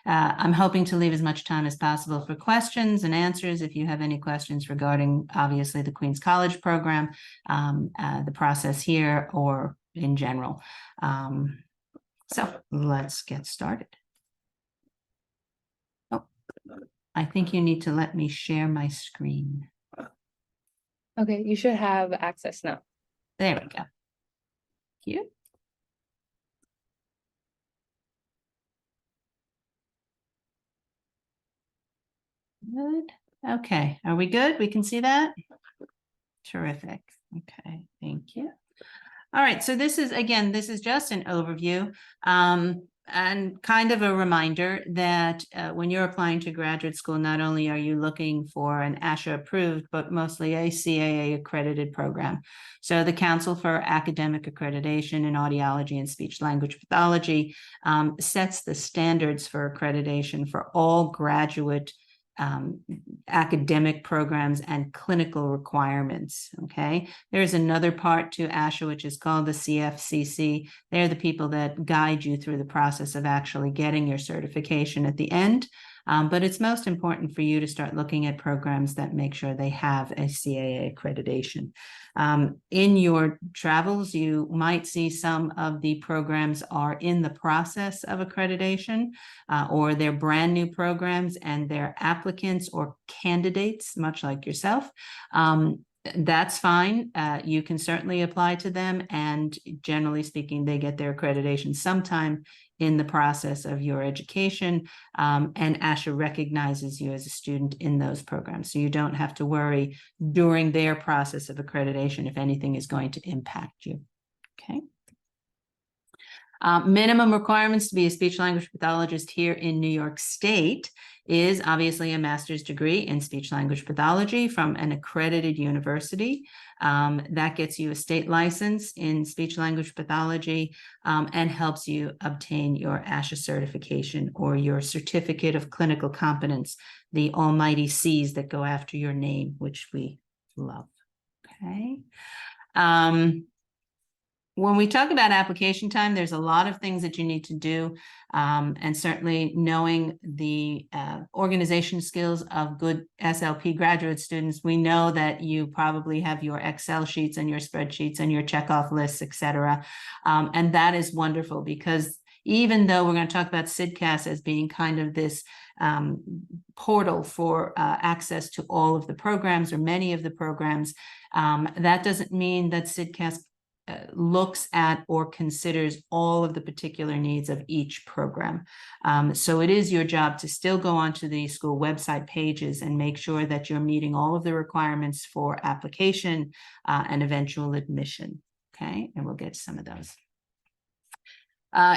I'm hoping to leave as much time as possible for questions and answers. If you have any questions regarding, obviously, the Queens College program, the process here, or in general. So let's get started. Oh, I think you need to let me share my screen. Okay, you should have access now. There we go. Here. Good. Okay, are we good? We can see that? Terrific. Okay, thank you. All right, so this is, again, this is just an overview and kind of a reminder that when you're applying to graduate school, not only are you looking for an ASHA approved, but mostly a CAA accredited program. So the Council for Academic Accreditation in Audiology and Speech Language Pathology sets the standards for accreditation for all graduate academic programs and clinical requirements. Okay, there's another part to ASHA, which is called the CFCC. They're the people that guide you through the process of actually getting your certification at the end. But it's most important for you to start looking at programs that make sure they have a CAA accreditation. In your travels, you might see some of the programs are in the process of accreditation, or they're brand new programs and they're applicants or candidates, much like yourself. That's fine. You can certainly apply to them, and generally speaking, they get their accreditation sometime in the process of your education, and ASHA recognizes you as a student in those programs. So you don't have to worry during their process of accreditation if anything is going to impact you. Okay. Minimum requirements to be a speech language pathologist here in New York State is obviously a master's degree in speech language pathology from an accredited university. That gets you a state license in speech language pathology and helps you obtain your ASHA certification or your certificate of clinical competence, the almighty C's that go after your name, which we love. Okay. When we talk about application time, there's a lot of things that you need to do, and certainly knowing the organization skills of good SLP graduate students, we know that you probably have your Excel sheets and your spreadsheets and your checkoff lists, etc. And that is wonderful, because even though we're going to talk about CSDCAS as being kind of this portal for access to all of the programs or many of the programs, that doesn't mean that CSDCAS looks at or considers all of the particular needs of each program. So it is your job to still go onto the school website pages and make sure that you're meeting all of the requirements for application and eventual admission. Okay, and we'll get to some of those.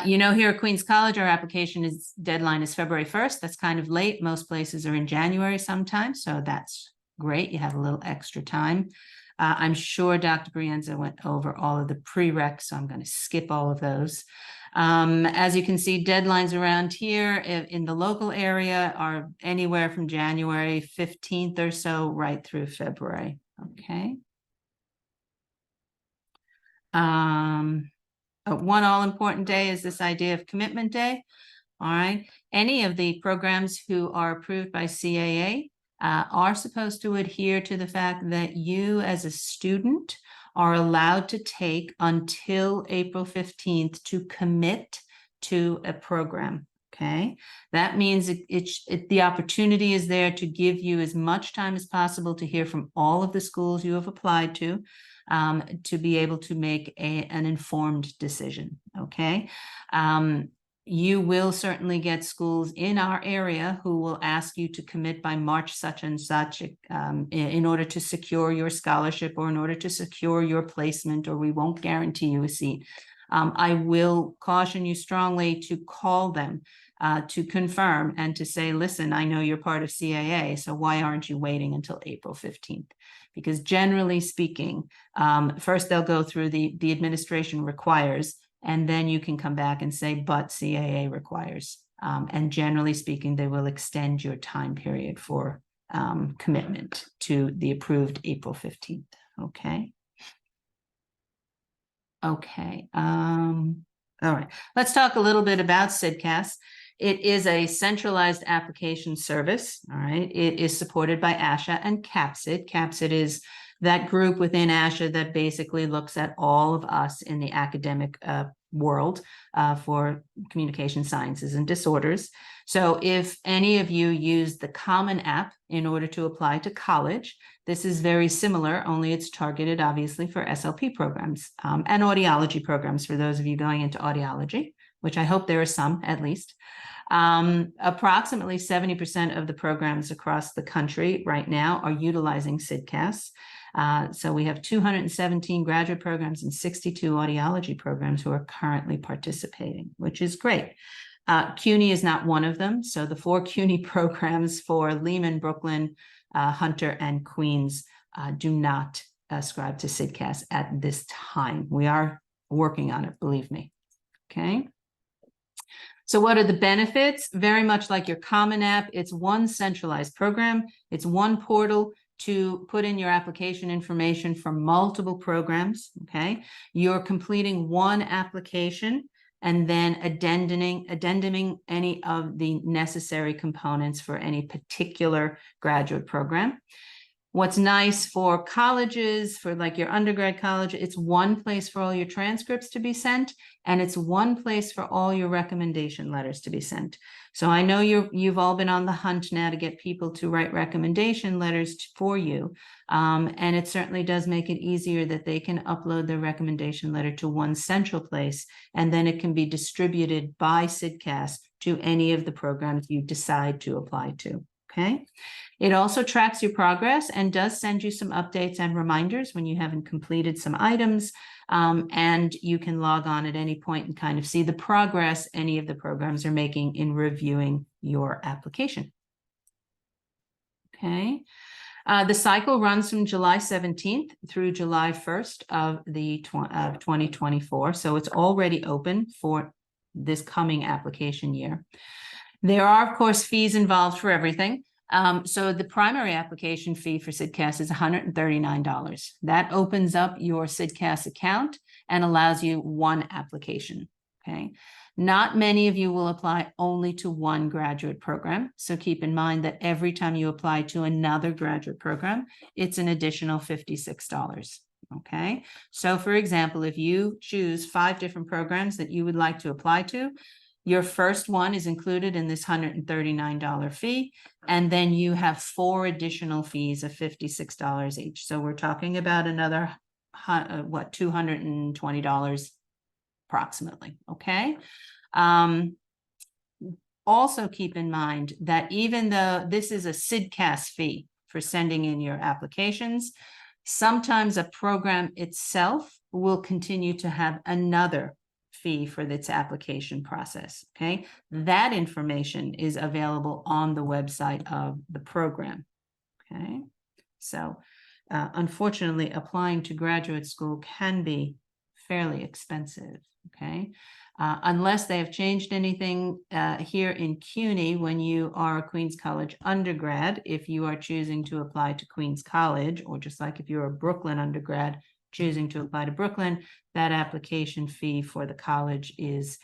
You know, here at Queens College, our application deadline is February 1st. That's kind of late. Most places are in January sometime, so that's great. You have a little extra time. I'm sure Dr. Brienza went over all of the prereqs, so I'm going to skip all of those. As you can see, deadlines around here in the local area are anywhere from January 15th or so right through February. Okay. One all-important day is this idea of commitment day. All right. Any of the programs who are approved by CAA are supposed to adhere to the fact that you as a student are allowed to take until April 15th to commit to a program. Okay, that means the opportunity is there to give you as much time as possible to hear from all of the schools you have applied to be able to make an informed decision. Okay. You will certainly get schools in our area who will ask you to commit by March such and such in order to secure your scholarship or in order to secure your placement, or we won't guarantee you a seat. I will caution you strongly to call them to confirm and to say, listen, I know you're part of CAA, so why aren't you waiting until April 15th? Because generally speaking, first they'll go through the administration requires, and then you can come back and say, but CAA requires. And generally speaking, they will extend your time period for commitment to the approved April 15th. Okay. Okay. All right. Let's talk a little bit about CSDCAS. It is a centralized application service, all right? It is supported by ASHA and CAPSID. CAPSID is that group within ASHA that basically looks at all of us in the academic world for communication sciences and disorders. So if any of you use the Common App in order to apply to college, this is very similar, only it's targeted obviously for SLP programs and audiology programs for those of you going into audiology, which I hope there are some at least. Approximately 70% of the programs across the country right now are utilizing CSDCAS. So we have 217 graduate programs and 62 audiology programs who are currently participating, which is great. CUNY is not one of them. So the 4 CUNY programs for Lehman, Brooklyn, Hunter, and Queens do not ascribe to CSDCAS at this time. We are working on it, believe me. Okay. So what are the benefits? Very much like your Common App, it's one centralized program. It's one portal to put in your application information for multiple programs, okay? You're completing one application and then addenduming any of the necessary components for any particular graduate program. What's nice for colleges, for like your undergrad college, it's one place for all your transcripts to be sent, and it's one place for all your recommendation letters to be sent. So I know you've all been on the hunt now to get people to write recommendation letters for you. And it certainly does make it easier that they can upload their recommendation letter to one central place, and then it can be distributed by CSDCAS to any of the programs you decide to apply to, okay? It also tracks your progress and does send you some updates and reminders when you haven't completed some items. And you can log on at any point and kind of see the progress any of the programs are making in reviewing your application. Okay. The cycle runs from July 17th through July 1st of 2024. So it's already open for this coming application year. There are, of course, fees involved for everything. So the primary application fee for CSDCAS is $139. That opens up your CSDCAS account and allows you one application, okay? Not many of you will apply only to one graduate program. So keep in mind that every time you apply to another graduate program, it's an additional $56, okay? So for example, if you choose 5 different programs that you would like to apply to, your first one is included in this $139 fee, and then you have 4 additional fees of $56 each. So we're talking about another, $220 approximately, okay? Also keep in mind that even though this is a CSDCAS fee for sending in your applications, sometimes a program itself will continue to have another fee for its application process, okay? That information is available on the website of the program, okay? So unfortunately, applying to graduate school can be fairly expensive, okay? Unless they have changed anything here in CUNY when you are a Queens College undergrad, if you are choosing to apply to Queens College, or just like if you're a Brooklyn undergrad choosing to apply to Brooklyn, that application fee for the college is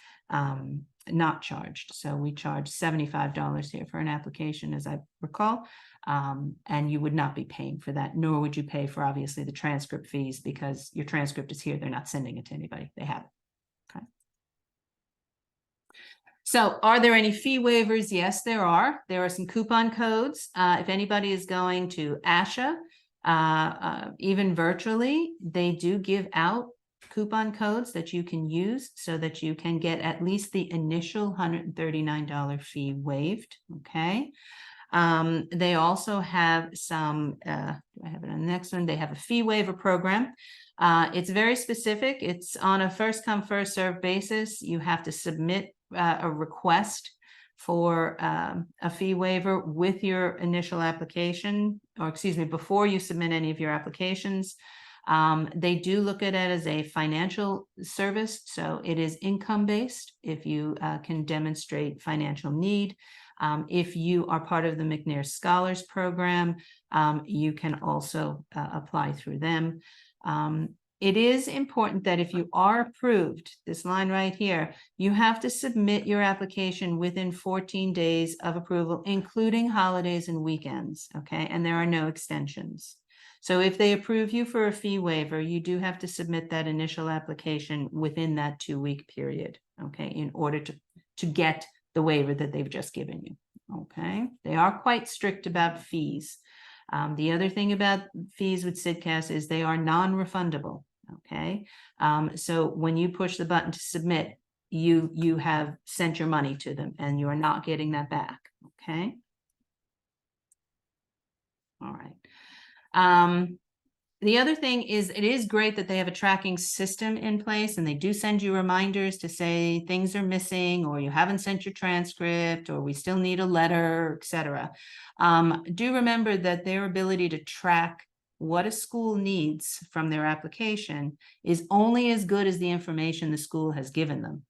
not charged. So we charge $75 here for an application, as I recall, and you would not be paying for that, nor would you pay for obviously the transcript fees, because your transcript is here. They're not sending it to anybody. They have it. Okay. So are there any fee waivers? Yes, there are. There are some coupon codes. If anybody is going to ASHA, even virtually, they do give out coupon codes that you can use so that you can get at least the initial $139 fee waived, okay? They also have some, I have it on the next one, they have a fee waiver program. It's very specific. It's on a first come, first served basis. You have to submit a request for a fee waiver with your initial application, or excuse me, before you submit any of your applications. They do look at it as a financial service, so it is income-based if you can demonstrate financial need. If you are part of the McNair Scholars Program, you can also apply through them. it is important that if you are approved, this line right here, you have to submit your application within 14 days of approval, including holidays and weekends, okay? And there are no extensions. So if they approve you for a fee waiver, you do have to submit that initial application within that 2-week period, okay, in order to get the waiver that they've just given you, okay? They are quite strict about fees. The other thing about fees with CSDCAS is they are non-refundable, okay? So when you push the button to submit, you have sent your money to them and you are not getting that back, okay? All right. The other thing is, it is great that they have a tracking system in place and they do send you reminders to say things are missing or you haven't sent your transcript or we still need a letter, etc. Do remember that their ability to track what a school needs from their application is only as good as the information the school has given them.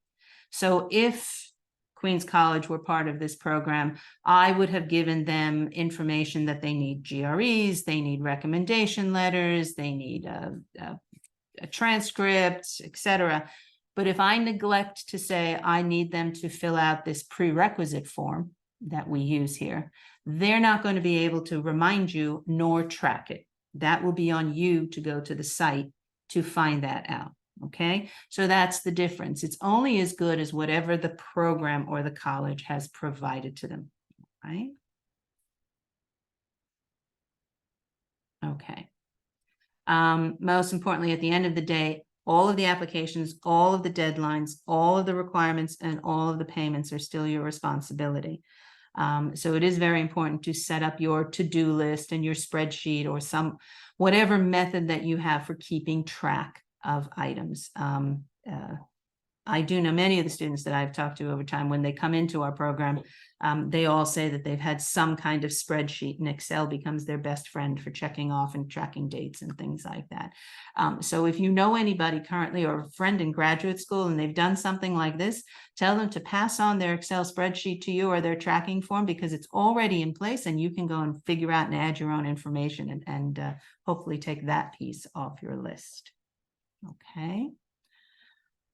So if Queens College were part of this program, I would have given them information that they need GREs, they need recommendation letters, they need a transcript, etc. But if I neglect to say I need them to fill out this prerequisite form that we use here, they're not going to be able to remind you nor track it. That will be on you to go to the site to find that out. Okay, so that's the difference. It's only as good as whatever the program or the college has provided to them, right? Okay. Most importantly, at the end of the day, all of the applications, all of the deadlines, all of the requirements, and all of the payments are still your responsibility. So it is very important to set up your to-do list and your spreadsheet or whatever method that you have for keeping track of items. I do know many of the students that I've talked to over time, when they come into our program, they all say that they've had some kind of spreadsheet, and Excel becomes their best friend for checking off and tracking dates and things like that. So if you know anybody currently or a friend in graduate school and they've done something like this, tell them to pass on their Excel spreadsheet to you or their tracking form, because it's already in place and you can go and figure out and add your own information and hopefully take that piece off your list. Okay.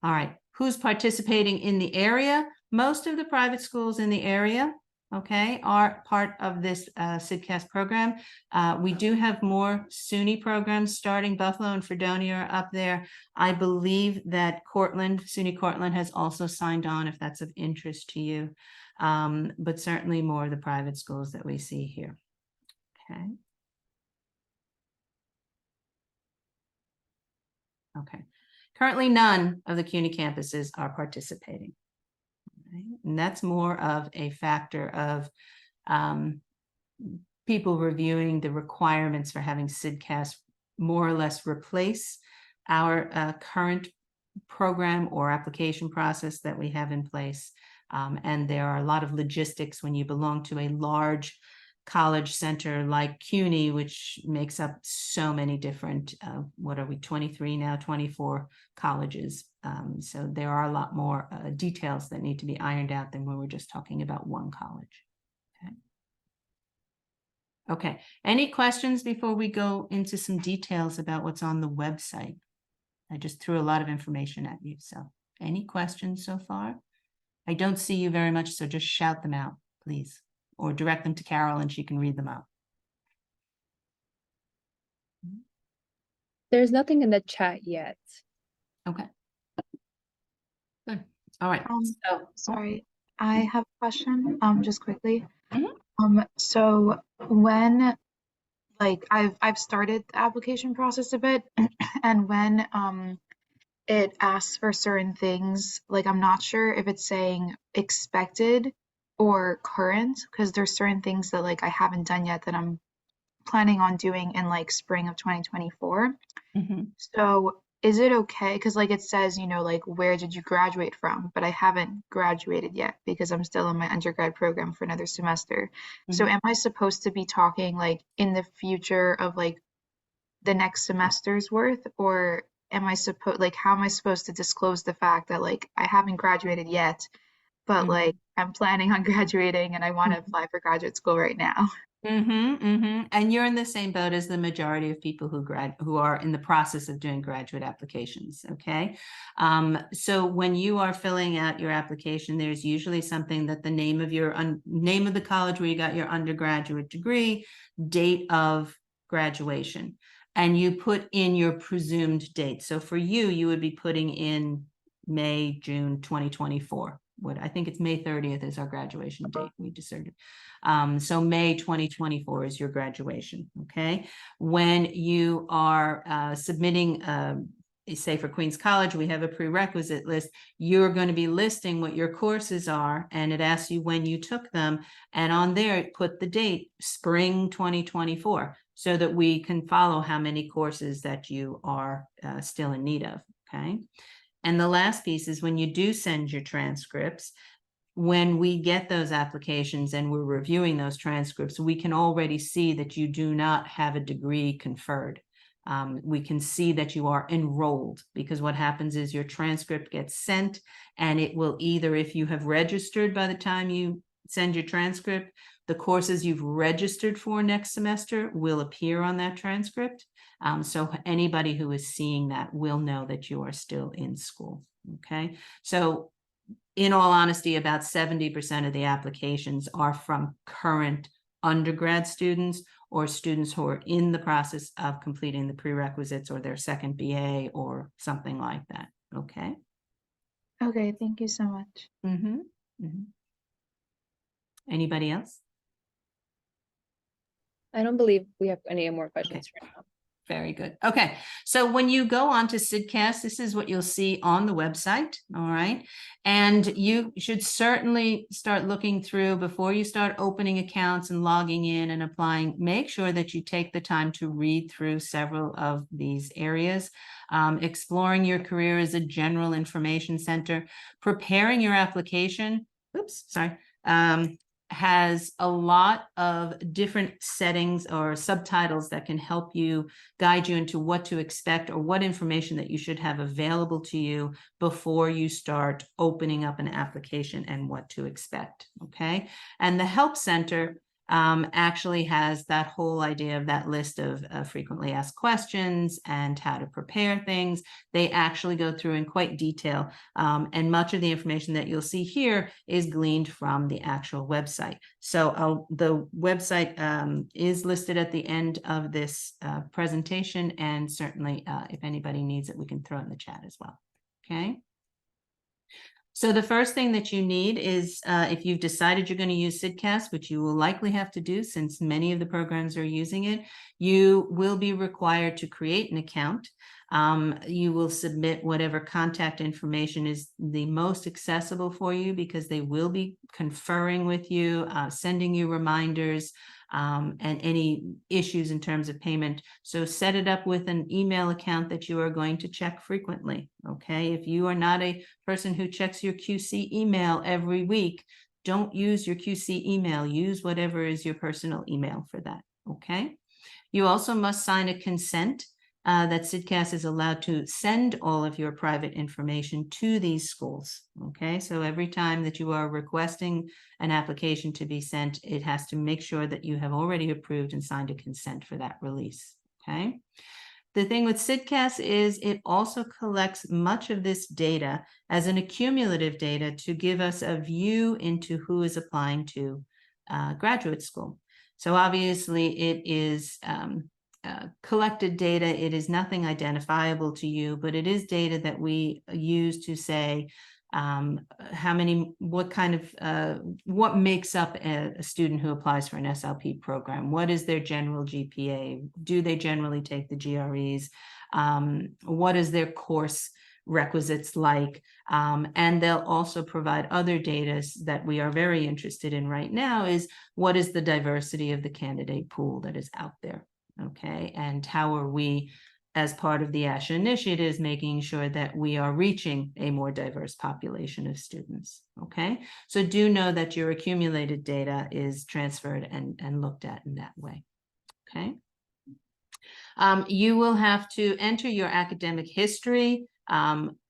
All right. Who's participating in the area? Most of the private schools in the area, okay, are part of this CSDCAS program. We do have more SUNY programs starting. Buffalo and Fredonia are up there. I believe that SUNY Cortland has also signed on, if that's of interest to you. But certainly more of the private schools that we see here. Okay. Okay. Currently, none of the CUNY campuses are participating. Right? And that's more of a factor of people reviewing the requirements for having CSDCAS more or less replace our current program or application process that we have in place. And there are a lot of logistics when you belong to a large college center like CUNY, which makes up so many different, what are we, 23 now, 24 colleges. So there are a lot more details that need to be ironed out than when we're just talking about one college. Okay. Okay, any questions before we go into some details about what's on the website? I just threw a lot of information at you, so any questions so far? I don't see you very much, so just shout them out, please. Or direct them to Carol and she can read them out. There's nothing in the chat yet. Okay. Good. All right. Sorry, I have a question, just quickly. Mhm. So when, like, I've started the application process a bit, and when it asks for certain things, like, I'm not sure if it's saying expected or current, because there's certain things that, like, I haven't done yet that I'm planning on doing in, like, spring of 2024. Mhm. So is it okay? Because, like, it says, like, where did you graduate from? But I haven't graduated yet because I'm still in my undergrad program for another semester. So Mhm. am I supposed to be talking, like, in the future of, like, the next semester's worth? Or am I how am I supposed to disclose the fact that, like, I haven't graduated yet, but, Mhm. like, I'm planning on graduating and I want to Mhm. apply for graduate school right now? And you're in the same boat as the majority of people who are in the process of doing graduate applications. Okay. So when you are filling out your application, there's usually something that the name of your name of the college where you got your undergraduate degree, date of graduation, and you put in your presumed date. So for you, you would be putting in May, June 2024. What I think it's May 30th is our graduation date. We decided. So May 2024 is your graduation. Okay. When you are submitting, say for Queens College, we have a prerequisite list. You're going to be listing what your courses are, and it asks you when you took them. And on there, put the date, spring 2024, so that we can follow how many courses that you are still in need of. Okay. And the last piece is when you do send your transcripts, when we get those applications and we're reviewing those transcripts, we can already see that you do not have a degree conferred. We can see that you are enrolled, because what happens is your transcript gets sent, and it will either, if you have registered by the time you send your transcript, the courses you've registered for next semester will appear on that transcript. So anybody who is seeing that will know that you are still in school. Okay. So in all honesty, about 70% of the applications are from current undergrad students or students who are in the process of completing the prerequisites or their second BA or something like that. Okay. Okay, thank you so much. Anybody else? I don't believe we have any more questions right now. Very good. Okay. So when you go on to CSDCAS, this is what you'll see on the website. All right. And you should certainly start looking through before you start opening accounts and logging in and applying. Make sure that you take the time to read through several of these areas. Exploring your career as a general information center, preparing your application. Oops, sorry. Has a lot of different settings or subtitles that can help you guide you into what to expect or what information that you should have available to you before you start opening up an application and what to expect. Okay. And the Help Center actually has that whole idea of that list of frequently asked questions and how to prepare things. They actually go through in quite detail, and much of the information that you'll see here is gleaned from the actual website. So the website is listed at the end of this presentation, and certainly if anybody needs it, we can throw it in the chat as well. Okay. So the first thing that you need is if you've decided you're going to use CSDCAS, which you will likely have to do since many of the programs are using it, you will be required to create an account. You will submit whatever contact information is the most accessible for you, because they will be conferring with you, sending you reminders, and any issues in terms of payment. So set it up with an email account that you are going to check frequently. Okay. If you are not a person who checks your QC email every week, don't use your QC email. Use whatever is your personal email for that. Okay. You also must sign a consent that CSDCAS is allowed to send all of your private information to these schools. Okay, so every time that you are requesting an application to be sent, it has to make sure that you have already approved and signed a consent for that release. Okay. The thing with CSDCAS is it also collects much of this data as an accumulative data to give us a view into who is applying to graduate school. So obviously it is collected data. It is nothing identifiable to you, but it is data that we use to say what makes up a student who applies for an SLP program. What is their general GPA? Do they generally take the GREs? What is their course requisites like? And they'll also provide other data that we are very interested in right now is what is the diversity of the candidate pool that is out there? Okay, and how are we, as part of the ASHA initiatives, making sure that we are reaching a more diverse population of students? Okay, so do know that your accumulated data is transferred and looked at in that way. Okay, you will have to enter your academic history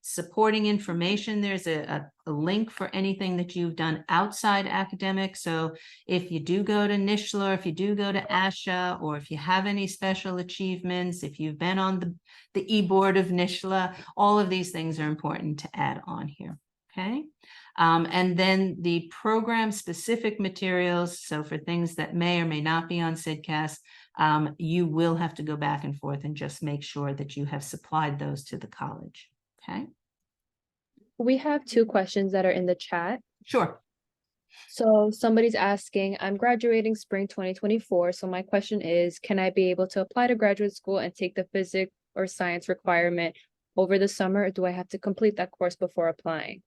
Supporting information, there's a link for anything that you've done outside academic. So if you do go to NISHLA, or if you do go to ASHA, or if you have any special achievements, if you've been on the e-board of NISHLA, all of these things are important to add on here, okay? And then the program specific materials, so for things that may or may not be on CSDCAS, you will have to go back and forth and just make sure that you have supplied those to the college, okay? We have two questions that are in the chat. Sure. So somebody's asking, I'm graduating spring 2024. So my question is, can I be able to apply to graduate school and take the physics or science requirement over the summer? Or do I have to complete that course before applying?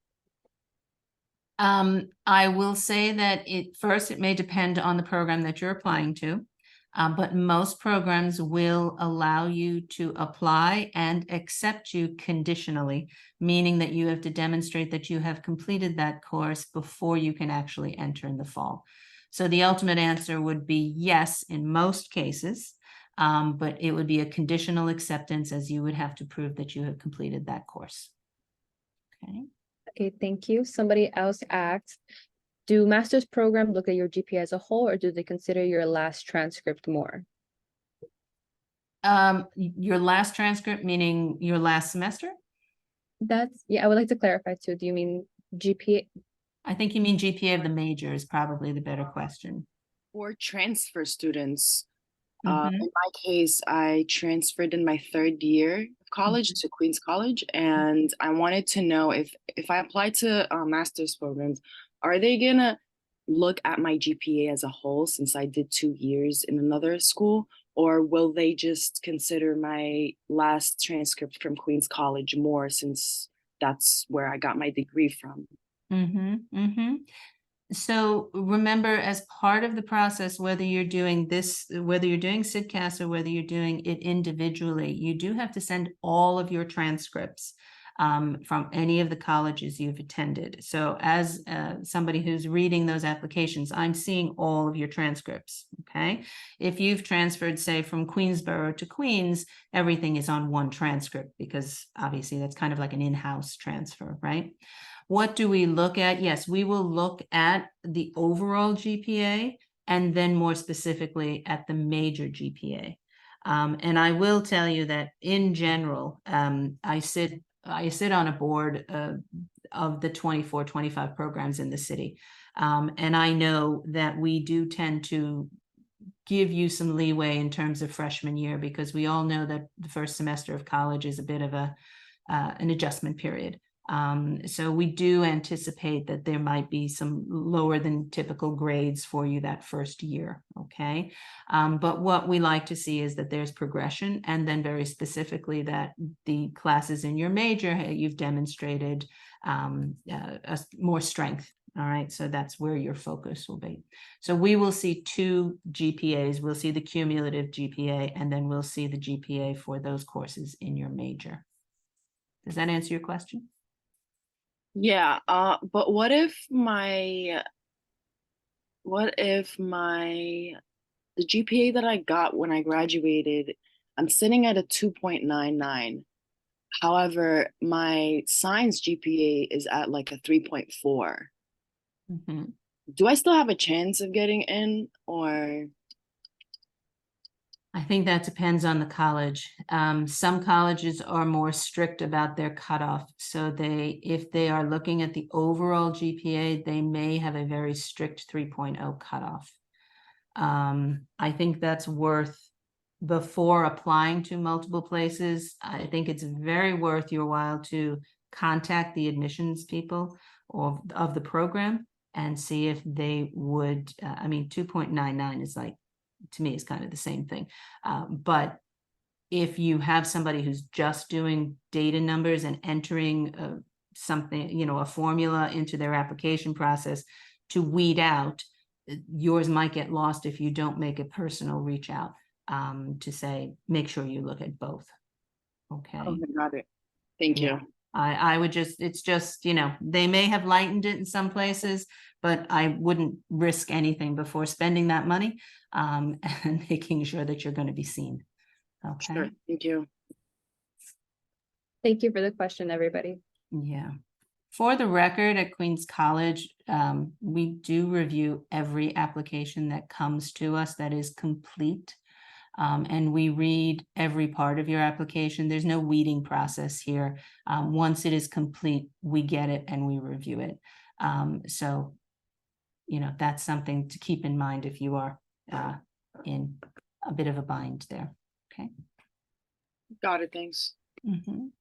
I will say that first, it may depend on the program that you're applying to, but most programs will allow you to apply and accept you conditionally, meaning that you have to demonstrate that you have completed that course before you can actually enter in the fall. So the ultimate answer would be yes in most cases, but it would be a conditional acceptance, as you would have to prove that you have completed that course. Okay. Okay, thank you. Somebody else asked, do master's programs look at your GPA as a whole, or do they consider your last transcript more? Your last transcript, meaning your last semester? Yeah, I would like to clarify too. Do you mean GPA? I think you mean GPA of the major is probably the better question. For transfer students, Mhm. in my case, I transferred in my third year of college to Queens College, and I wanted to know if I apply to master's programs, are they gonna look at my GPA as a whole since I did 2 years in another school, or will they just consider my last transcript from Queens College more since that's where I got my degree from? So remember, as part of the process, whether you're doing CSDCAS or whether you're doing it individually, you do have to send all of your transcripts from any of the colleges you've attended. So as somebody who's reading those applications, I'm seeing all of your transcripts, okay? If you've transferred, say, from Queensborough to Queens, everything is on one transcript because obviously that's kind of like an in-house transfer, right? What do we look at? Yes, we will look at the overall GPA and then more specifically at the major GPA. And I will tell you that in general, I sit on a board of the 24, 25 programs in the city. And I know that we do tend to give you some leeway in terms of freshman year, because we all know that the first semester of college is a bit of an adjustment period. So we do anticipate that there might be some lower than typical grades for you that first year, okay? But what we like to see is that there's progression, and then very specifically that the classes in your major, you've demonstrated more strength, all right? So that's where your focus will be. So we will see 2 GPAs. We'll see the cumulative GPA, and then we'll see the GPA for those courses in your major. Does that answer your question? Yeah, but what if the GPA that I got when I graduated, I'm sitting at a 2.99. However, my science GPA is at like a 3.4. Do I still have a chance of getting in, or? I think that depends on the college. Some colleges are more strict about their cutoff. So if they are looking at the overall GPA, they may have a very strict 3.0 cutoff. I think that's worth, before applying to multiple places, I think it's very worth your while to contact the admissions people of the program and see if they would, 2.99 is like, to me, is kind of the same thing. But if you have somebody who's just doing data numbers and entering something, a formula into their application process to weed out, yours might get lost if you don't make a personal reach out to say, make sure you look at both. Okay. Oh, got it. Thank you. I would it's just, they may have lightened it in some places, but I wouldn't risk anything before spending that money and making sure that you're going to be seen. Okay. Sure. Thank you. Thank you for the question, everybody. Yeah. For the record, at Queens College, we do review every application that comes to us that is complete. And we read every part of your application. There's no weeding process here. Once it is complete, we get it and we review it. So, that's something to keep in mind if you are in a bit of a bind there. Okay. Got it. Thanks. Mhm.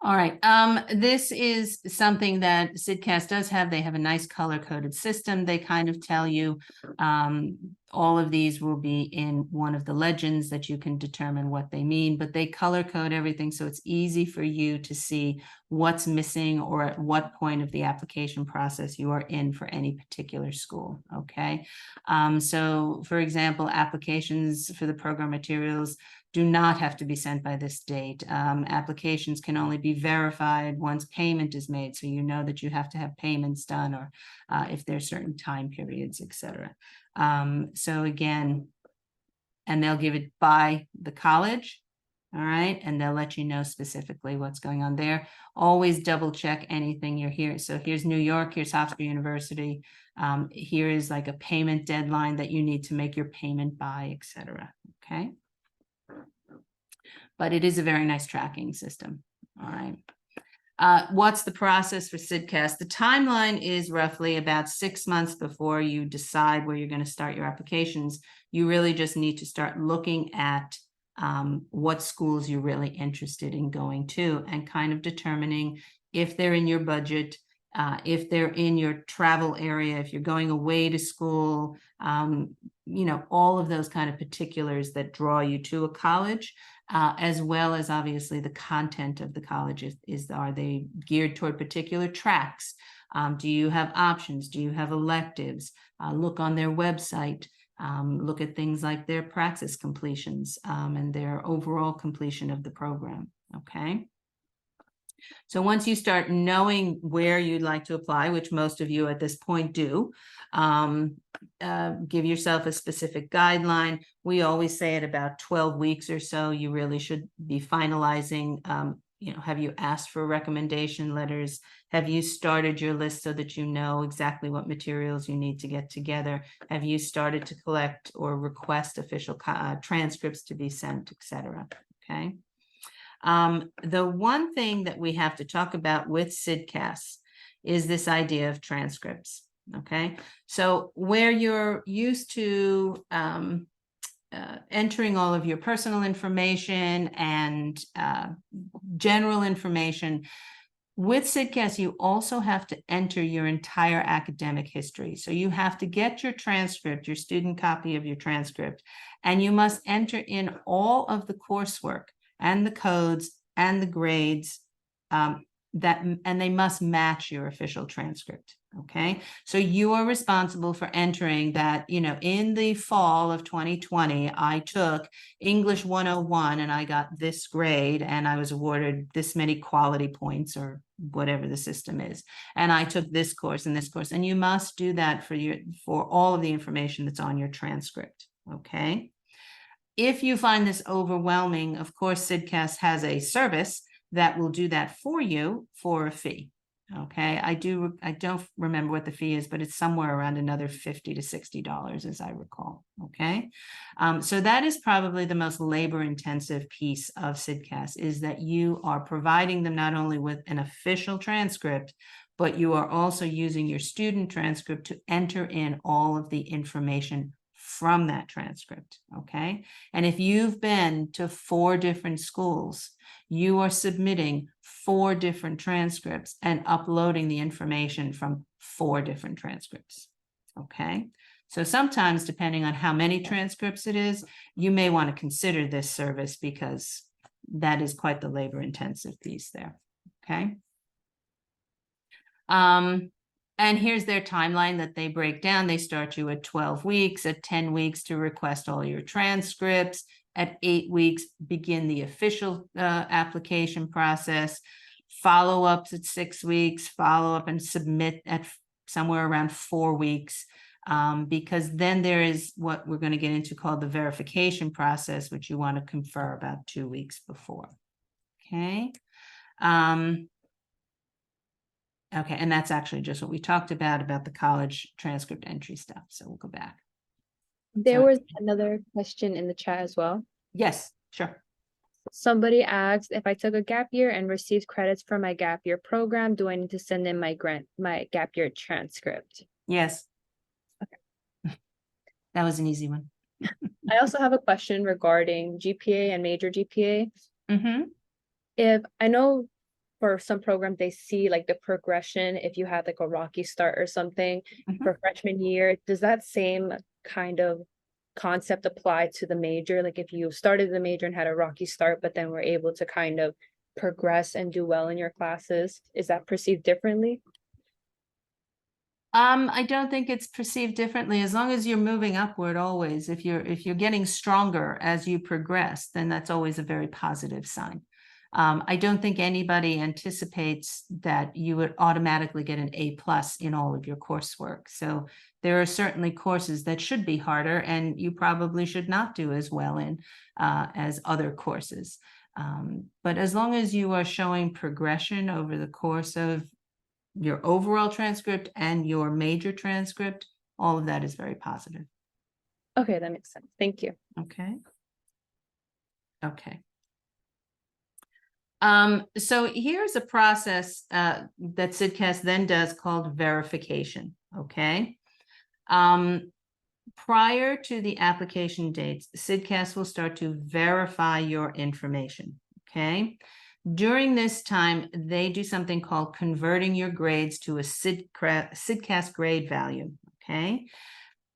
All right, this is something that CSDCAS does have. They have a nice color-coded system. They kind of tell you all of these will be in one of the legends that you can determine what they mean, but they color code everything so it's easy for you to see what's missing or at what point of the application process you are in for any particular school, okay? So for example, applications for the program materials do not have to be sent by this date. Applications can only be verified once payment is made, so you know that you have to have payments done, or if there's certain time periods, etc. So again, and they'll give it by the college, all right, and they'll let you know specifically what's going on there. Always double check anything you're here. So here's New York, here's Hofstra University. Here is like a payment deadline that you need to make your payment by, etc. Okay. But it is a very nice tracking system. All right. What's the process for CSDCAS? The timeline is roughly about 6 months before you decide where you're going to start your applications. You really just need to start looking at what schools you're really interested in going to and kind of determining if they're in your budget, if they're in your travel area, if you're going away to school, all of those kind of particulars that draw you to a college. As well as obviously the content of the college are they geared toward particular tracks? Do you have options? Do you have electives? Look on their website. Look at things like their praxis completions and their overall completion of the program. Okay. So once you start knowing where you'd like to apply, which most of you at this point do, give yourself a specific guideline. We always say at about 12 weeks or so, you really should be finalizing, have you asked for recommendation letters? Have you started your list so that you know exactly what materials you need to get together? Have you started to collect or request official transcripts to be sent, etc.? Okay. The one thing that we have to talk about with CSDCAS is this idea of transcripts. Okay, so where you're used to entering all of your personal information and general information, with CSDCAS, you also have to enter your entire academic history. So you have to get your transcript, your student copy of your transcript, and you must enter in all of the coursework and the codes and the grades and they must match your official transcript. Okay, so you are responsible for entering that, in the fall of 2020, I took English 101 and I got this grade and I was awarded this many quality points or whatever the system is. And I took this course and this course, and you must do that for all of the information that's on your transcript. Okay. If you find this overwhelming, of course, CSDCAS has a service that will do that for you for a fee. Okay, I don't remember what the fee is, but it's somewhere around another $50 to $60, as I recall. Okay, so that is probably the most labor-intensive piece of CSDCAS, is that you are providing them not only with an official transcript, but you are also using your student transcript to enter in all of the information from that transcript. Okay, and if you've been to 4 different schools, you are submitting 4 different transcripts and uploading the information from 4 different transcripts. Okay, so sometimes, depending on how many transcripts it is, you may want to consider this service because that is quite the labor-intensive piece there. Okay. And here's their timeline that they break down. They start you at 12 weeks, at 10 weeks to request all your transcripts. At 8 weeks, begin the official application process. Follow-ups at 6 weeks, follow up and submit at somewhere around 4 weeks. Because then there is what we're going to get into called the verification process, which you want to confer about 2 weeks before. Okay. Okay, and that's actually just what we talked about the college transcript entry stuff. So we'll go back. There So- was another question in the chat as well. Yes, sure. Somebody asked if I took a gap year and received credits for my gap year program, do I need to send in my gap year transcript? Yes. Okay. That was an easy one. I also have a question regarding GPA and major GPA. Mm-hmm. If I know for some programs, they see like the progression, if you had like a rocky start or something Mhm. for freshman year, does that same kind of concept apply to the major? Like if you started the major and had a rocky start, but then were able to kind of progress and do well in your classes, is that perceived differently? I don't think it's perceived differently as long as you're moving upward always. If you're getting stronger as you progress, then that's always a very positive sign. I don't think anybody anticipates that you would automatically get an A+ in all of your coursework. So there are certainly courses that should be harder and you probably should not do as well in as other courses. But as long as you are showing progression over the course of your overall transcript and your major transcript, all of that is very positive. Okay, that makes sense. Thank you. Okay. Okay. So here's a process that CSDCAS then does called verification. Okay. Prior to the application dates, CSDCAS will start to verify your information. Okay. During this time, they do something called converting your grades to a CSDCAS grade value. Okay.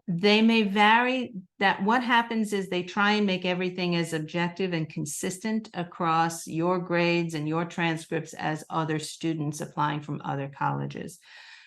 They may vary. That what happens is they try and make everything as objective and consistent across your grades and your transcripts as other students applying from other colleges.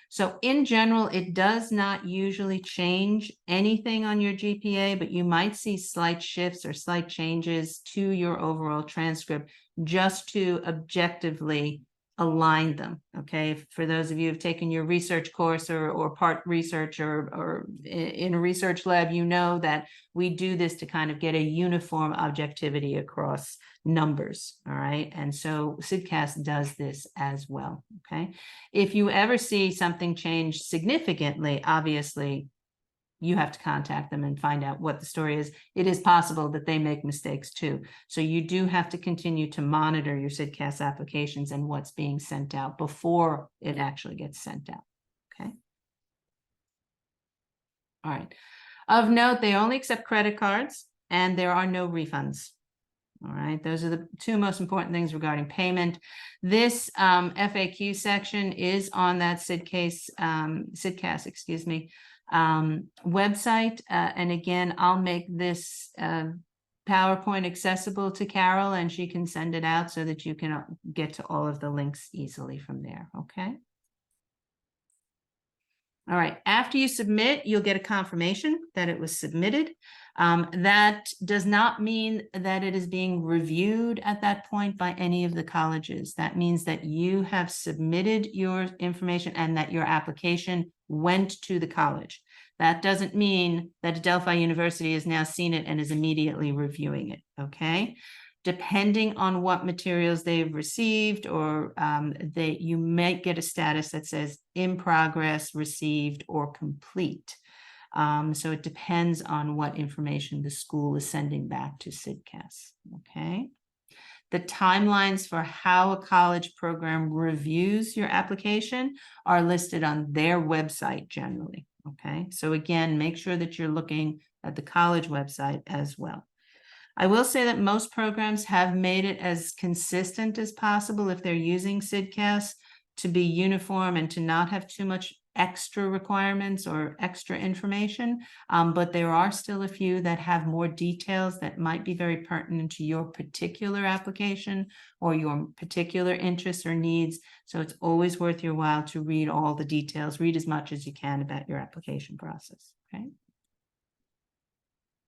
So in general, it does not usually change anything on your GPA, but you might see slight shifts or slight changes to your overall transcript just to objectively align them. Okay. For those of you who've taken your research course or part research or in a research lab, you know that we do this to kind of get a uniform objectivity across numbers. All right. And so CSDCAS does this as well. Okay. If you ever see something change significantly, obviously you have to contact them and find out what the story is. It is possible that they make mistakes too. So you do have to continue to monitor your CSDCAS applications and what's being sent out before it actually gets sent out. Okay. All right. Of note, they only accept credit cards and there are no refunds. All right, those are the two most important things regarding payment. This FAQ section is on that CSDCAS, excuse me, website. And again, I'll make this PowerPoint accessible to Carol and she can send it out so that you can get to all of the links easily from there. Okay. All right, after you submit, you'll get a confirmation that it was submitted. That does not mean that it is being reviewed at that point by any of the colleges. That means that you have submitted your information and that your application went to the college. That doesn't mean that Adelphi University has now seen it and is immediately reviewing it, okay? Depending on what materials they've received or you might get a status that says in progress, received, or complete. So it depends on what information the school is sending back to CSDCAS, okay? The timelines for how a college program reviews your application are listed on their website generally, okay? So again, make sure that you're looking at the college website as well. I will say that most programs have made it as consistent as possible if they're using CSDCAS to be uniform and to not have too much extra requirements or extra information. But there are still a few that have more details that might be very pertinent to your particular application or your particular interests or needs. So it's always worth your while to read all the details, read as much as you can about your application process, okay?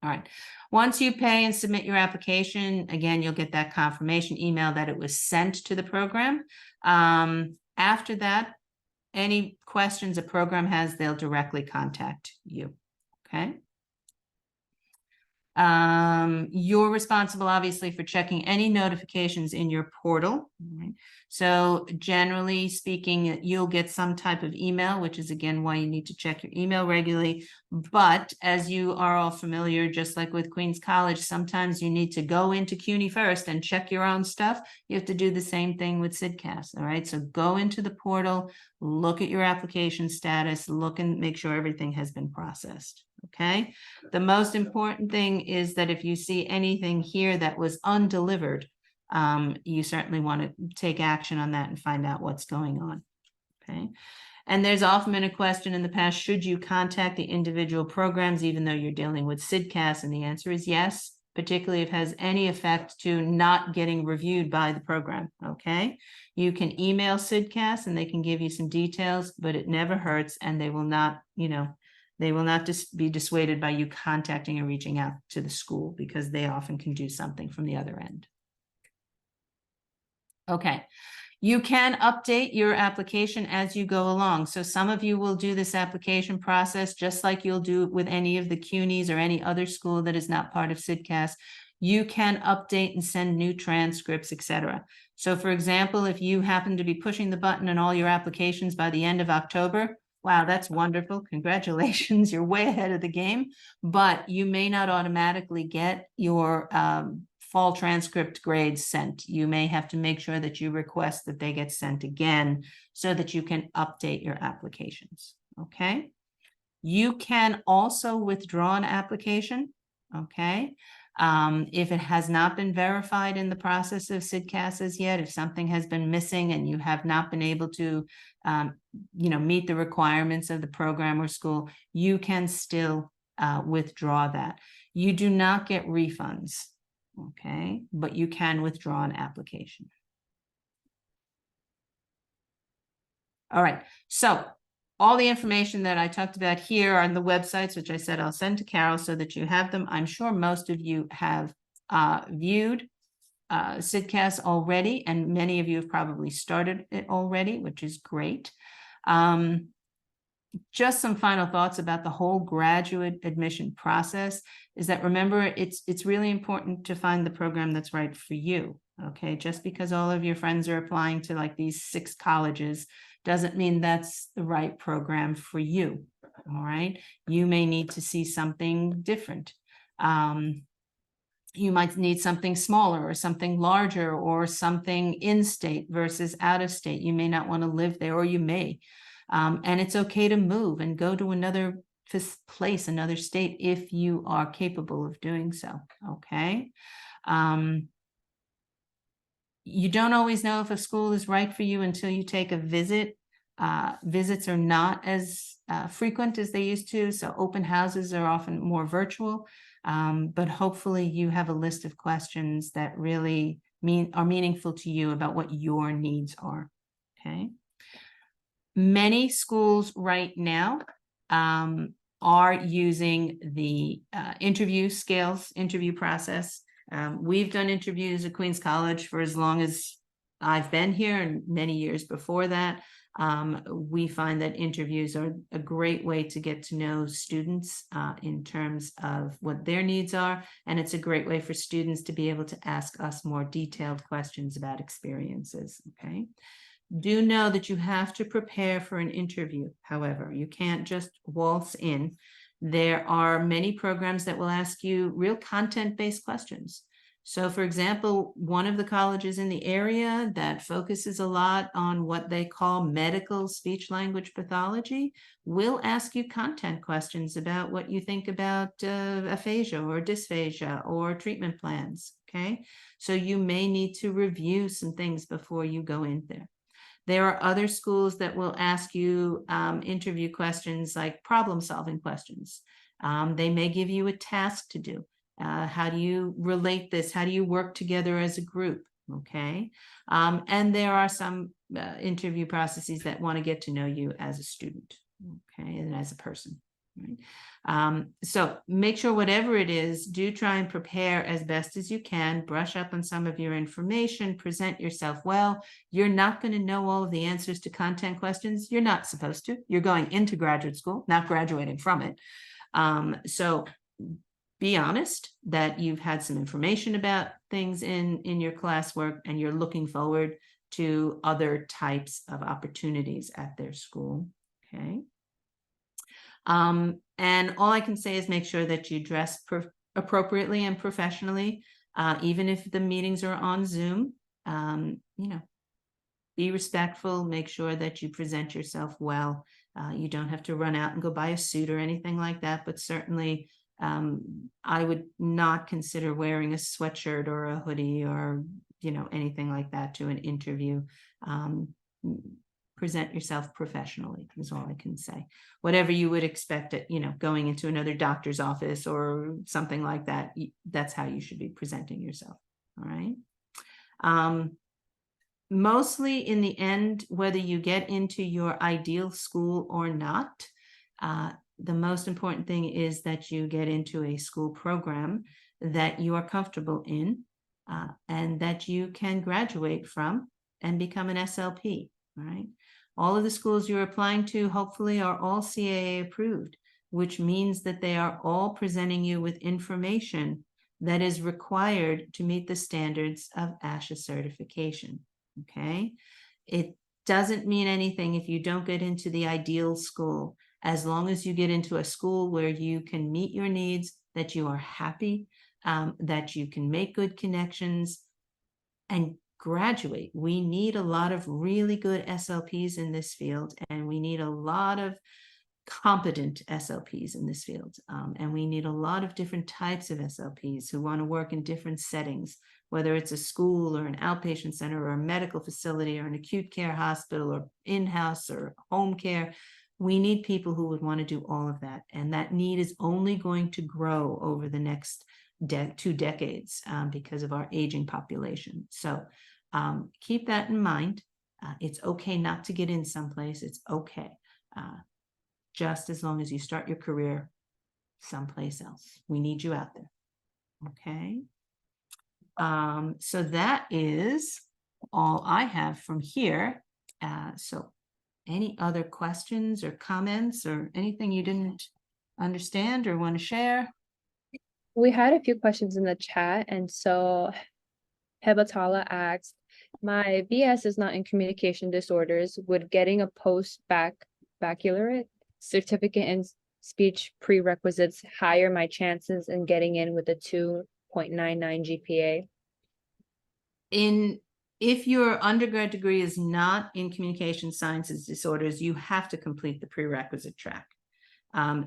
All right. Once you pay and submit your application, again, you'll get that confirmation email that it was sent to the program. After that, any questions a program has, they'll directly contact you. Okay. You're responsible, obviously, for checking any notifications in your portal. Right? So generally speaking, you'll get some type of email, which is again why you need to check your email regularly. But as you are all familiar, just like with Queens College, sometimes you need to go into CUNY first and check your own stuff. You have to do the same thing with CSDCAS. All right. So go into the portal, look at your application status, look and make sure everything has been processed. Okay. The most important thing is that if you see anything here that was undelivered, you certainly want to take action on that and find out what's going on. Okay. And there's often been a question in the past, should you contact the individual programs even though you're dealing with CSDCAS? And the answer is yes, particularly if it has any effect to not getting reviewed by the program. Okay. You can email CSDCAS and they can give you some details, but it never hurts and they will not, they will not be dissuaded by you contacting or reaching out to the school because they often can do something from the other end. Okay, you can update your application as you go along. So some of you will do this application process just like you'll do with any of the CUNYs or any other school that is not part of CSDCAS. You can update and send new transcripts, etc. So for example, if you happen to be pushing the button in all your applications by the end of October, wow, that's wonderful. Congratulations. You're way ahead of the game, but you may not automatically get your fall transcript grades sent. You may have to make sure that you request that they get sent again so that you can update your applications. Okay. You can also withdraw an application. Okay. If it has not been verified in the process of CSDCAS as yet, if something has been missing and you have not been able to, meet the requirements of the program or school, you can still withdraw that. You do not get refunds, okay, but you can withdraw an application. All right, so all the information that I talked about here are on the websites, which I said I'll send to Carol so that you have them. I'm sure most of you have viewed CSDCAS already, and many of you have probably started it already, which is great. Just some final thoughts about the whole graduate admission process is that, remember, it's really important to find the program that's right for you. Okay, just because all of your friends are applying to like these 6 colleges doesn't mean that's the right program for you. All right, you may need to see something different. You might need something smaller or something larger or something in-state versus out-of-state. You may not want to live there, or you may. And it's okay to move and go to another place, another state, if you are capable of doing so. Okay. You don't always know if a school is right for you until you take a visit. Visits are not as frequent as they used to, so open houses are often more virtual, but hopefully you have a list of questions that really are meaningful to you about what your needs are. Okay. Many schools right now are using the interview process. We've done interviews at Queens College for as long as I've been here and many years before that. We find that interviews are a great way to get to know students in terms of what their needs are. And it's a great way for students to be able to ask us more detailed questions about experiences. Okay. Do know that you have to prepare for an interview. However, you can't just waltz in. There are many programs that will ask you real content-based questions. So for example, one of the colleges in the area that focuses a lot on what they call medical speech language pathology will ask you content questions about what you think about aphasia or dysphagia or treatment plans. Okay, so you may need to review some things before you go in there. There are other schools that will ask you interview questions like problem-solving questions. They may give you a task to do. How do you relate this? How do you work together as a group? Okay. And there are some interview processes that want to get to know you as a student, okay, and as a person. Right? So make sure whatever it is, do try and prepare as best as you can, brush up on some of your information, present yourself well. You're not going to know all of the answers to content questions. You're not supposed to. You're going into graduate school, not graduating from it. So be honest that you've had some information about things in your classwork and you're looking forward to other types of opportunities at their school. Okay. And all I can say is make sure that you dress appropriately and professionally, even if the meetings are on Zoom. You know, be respectful, make sure that you present yourself well. You don't have to run out and go buy a suit or anything like that, but certainly I would not consider wearing a sweatshirt or a hoodie or, you know, anything like that to an interview. Present yourself professionally is all I can say. Whatever you would expect it, you know, going into another doctor's office or something like that, that's how you should be presenting yourself. All right. Mostly in the end, whether you get into your ideal school or not, the most important thing is that you get into a school program that you are comfortable in and that you can graduate from and become an SLP. All right. All of the schools you're applying to hopefully are all CAA approved, which means that they are all presenting you with information that is required to meet the standards of ASHA certification. Okay. It doesn't mean anything if you don't get into the ideal school, as long as you get into a school where you can meet your needs, that you are happy, that you can make good connections and graduate. We need a lot of really good SLPs in this field, and we need a lot of competent SLPs in this field. And we need a lot of different types of SLPs who want to work in different settings, whether it's a school or an outpatient center or a medical facility or an acute care hospital or in-house or home care. We need people who would want to do all of that. And that need is only going to grow over the next 2 decades because of our aging population. So keep that in mind. It's okay not to get in someplace. It's okay. Just as long as you start your career someplace else. We need you out there. Okay. So that is all I have from here. So any other questions or comments or anything you didn't understand or want to share? We had a few questions in the chat, and so Hebatala asked, my BS is not in communication disorders. Would getting a baccalaureate certificate in speech prerequisites higher my chances in getting in with a 2.99 GPA? If your undergrad degree is not in communication sciences disorders, you have to complete the prerequisite track.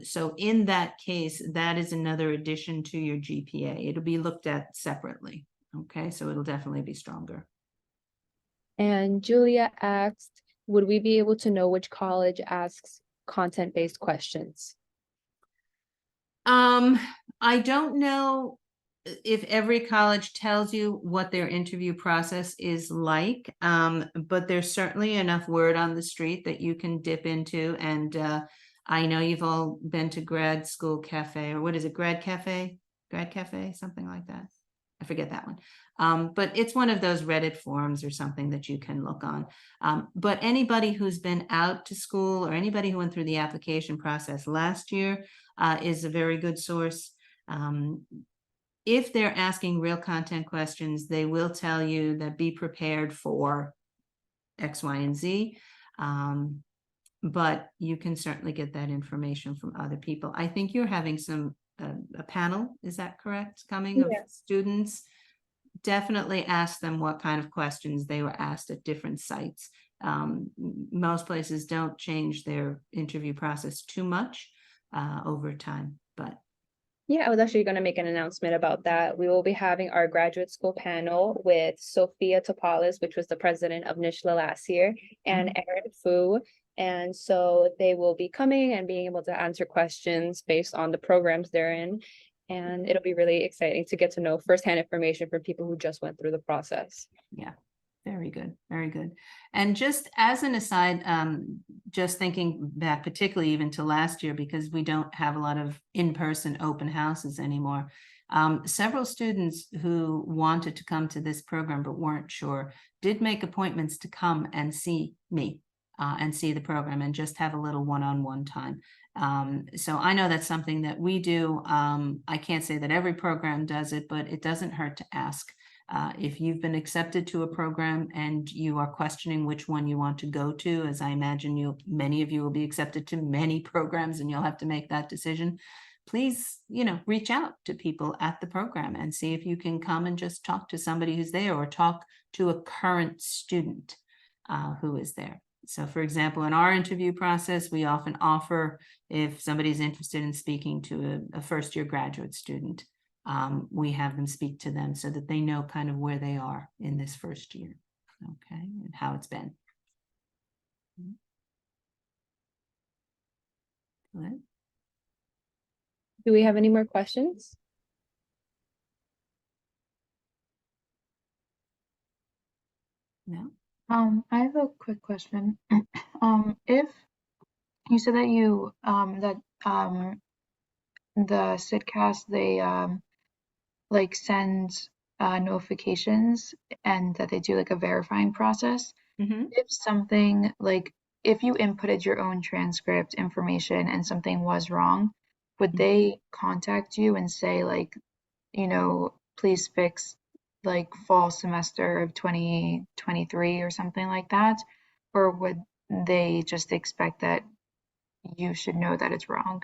So in that case, that is another addition to your GPA. It'll be looked at separately. Okay, so it'll definitely be stronger. And Julia asked, would we be able to know which college asks content-based questions? I don't know if every college tells you what their interview process is like, but there's certainly enough word on the street that you can dip into. And I know you've all been to grad school cafe, or what is it, grad cafe, something like that. I forget that one. But it's one of those Reddit forums or something that you can look on. But anybody who's been out to school or anybody who went through the application process last year is a very good source. If they're asking real content questions, they will tell you that be prepared for X, Y, and Z. But you can certainly get that information from other people. I think you're having a panel, is that correct, coming of students? Definitely ask them what kind of questions they were asked at different sites. Most places don't change their interview process too much over time, but yeah, I was actually going to make an announcement about that. We will be having our graduate school panel with Sophia Topalis, which was the president of NISHLA last year, and Erin Fu. And so they will be coming and being able to answer questions based on the programs they're in. And it'll be really exciting to get to know firsthand information from people who just went through the process. Yeah, very good, very good. And just as an aside, just thinking back particularly even to last year, because we don't have a lot of in-person open houses anymore, several students who wanted to come to this program but weren't sure did make appointments to come and see me and see the program and just have a little one-on-one time. So I know that's something that we do. I can't say that every program does it, but it doesn't hurt to ask. If you've been accepted to a program and you are questioning which one you want to go to, as I imagine many of you will be accepted to many programs and you'll have to make that decision, please, reach out to people at the program and see if you can come and just talk to somebody who's there or talk to a current student who is there. So for example, in our interview process, we often offer, if somebody's interested in speaking to a first-year graduate student, we have them speak to them so that they know kind of where they are in this first year, okay, and how it's been. Good. Do we have any more questions? No? I have a quick question. If you said that the CSDCAS, they like send notifications and that they do like a verifying process. Mm-hmm. If something like if you inputted your own transcript information and something was wrong, would they contact you and say like, please fix like fall semester of 2023 or something like that? Or would they just expect that you should know that it's wrong?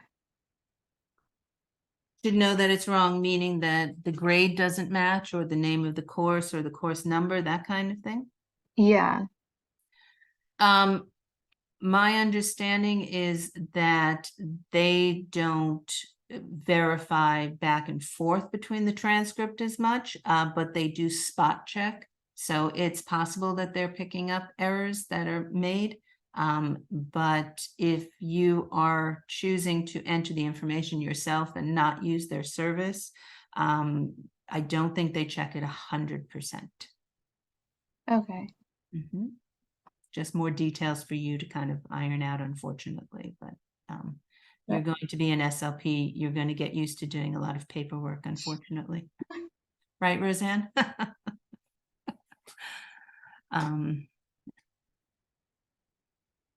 Should know that it's wrong, meaning that the grade doesn't match or the name of the course or the course number, that kind of thing? Yeah. My understanding is that they don't verify back and forth between the transcript as much, but they do spot check. So it's possible that they're picking up errors that are made. But if you are choosing to enter the information yourself and not use their service, I don't think they check it 100%. Okay. Mm-hmm. Just more details for you to kind of iron out, unfortunately, but you're going to be an SLP. You're going to get used to doing a lot of paperwork, unfortunately. Right, Roseanne?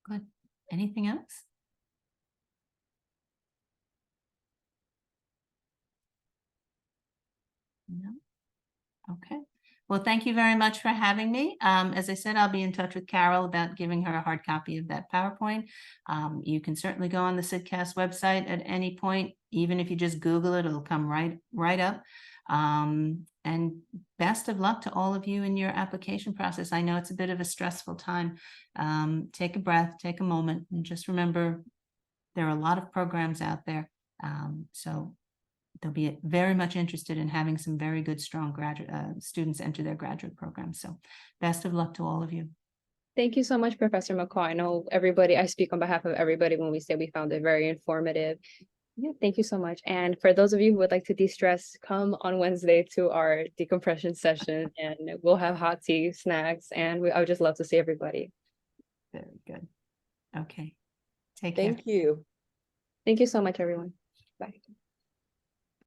Good. Anything else? No? Okay. Well, thank you very much for having me. As I said, I'll be in touch with Carol about giving her a hard copy of that PowerPoint. You can certainly go on the CSDCAS website at any point. Even if you just Google it, it'll come right up. And best of luck to all of you in your application process. I know it's a bit of a stressful time. Take a breath, take a moment, and just remember there are a lot of programs out there. So they'll be very much interested in having some very good, strong graduate students enter their graduate program. So best of luck to all of you. Thank you so much, Professor McCaul. I know I speak on behalf of everybody when we say we found it very informative. Yeah, thank you so much. And for those of you who would like to de-stress, come on Wednesday to our decompression session and we'll have hot tea, snacks, and I would just love to see everybody. Very good. Okay. Take care. Thank you. Thank you so much, everyone. Bye.